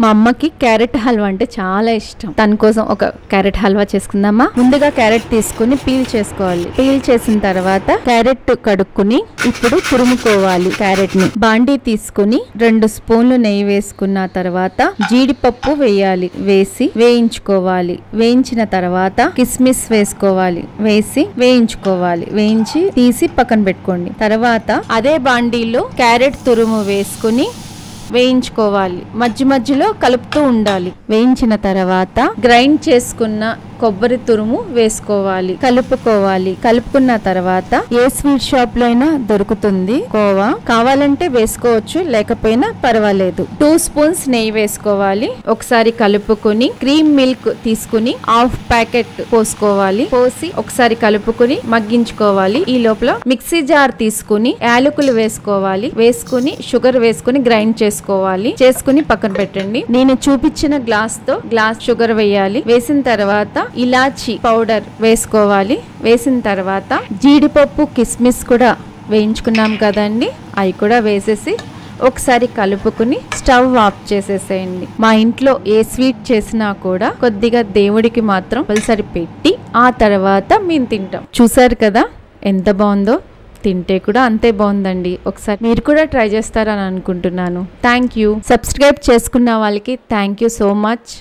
మా అమ్మకి క్యారెట్ హల్వా అంటే చాలా ఇష్టం. తన కోసం ఒక క్యారెట్ హల్వా చేసుకుందామా? ముందుగా క్యారెట్ తీసుకుని పీల్ చేసుకోవాలి. పీల్ చేసిన తర్వాత క్యారెట్ కడుక్కుని ఇప్పుడు తురుముకోవాలి. క్యారెట్ ని బాండీ తీసుకుని 2 స్పూన్లు నెయ్యి వేసుకున్న తర్వాత జీడిపప్పు వేయాలి. వేసి వేయించుకోవాలి. వేయించిన తర్వాత కిస్మిస్ వేసుకోవాలి. వేసి వేయించుకోవాలి. వేయించి తీసి పక్కన పెట్టుకోండి. తర్వాత అదే బాండీలో క్యారెట్ తురుము వేసుకుని వేయించుకోవాలి. మధ్యలో కలుపుతూ ఉండాలి. వేయించిన తర్వాత గ్రైండ్ చేసుకున్న కొబ్బరి తురుము వేసుకోవాలి. కలుపుకోవాలి. కలుపుకున్న తర్వాత ఏ స్వీట్ షాప్ లో అయినా దొరుకుతుంది కోవా. కావాలంటే వేసుకోవచ్చు, లేకపోయినా పర్వాలేదు. 2 స్పూన్స్ నెయ్యి వేసుకోవాలి. ఒకసారి కలుపుకొని క్రీమ్ మిల్క్ తీసుకుని 1/2 ప్యాకెట్ పోసుకోవాలి. పోసి ఒకసారి కలుపుకొని మగ్గించుకోవాలి. ఈ లోపల మిక్సీ జార్ తీసుకుని యాలకులు వేసుకోవాలి. వేసుకుని షుగర్ వేసుకుని గ్రైండ్ చేసుకోవాలి. చేసుకుని పక్కన పెట్టండి. నేను చూపించిన గ్లాస్ తో గ్లాస్ షుగర్ వేయాలి. వేసిన తర్వాత ఇలాచి పౌడర్ వేసుకోవాలి. వేసిన తర్వాత జీడిపప్పు కిస్మిస్ కూడా వేయించుకున్నాం కదండి, అవి కూడా వేసేసి ఒకసారి కలుపుకుని స్టవ్ ఆఫ్ చేసేసేయండి. మా ఇంట్లో ఏ స్వీట్ చేసినా కూడా కొద్దిగా దేవుడికి మాత్రం ఒకసారి పెట్టి ఆ తర్వాత మేము తింటాం. చూసారు కదా ఎంత బాగుందో. తింటే కూడా అంతే బాగుందండి. ఒకసారి మీరు కూడా ట్రై చేస్తారని అనుకుంటున్నాను. Thank you. సబ్స్క్రైబ్ చేసుకున్న వాళ్ళకి థ్యాంక్ యూ సో మచ్.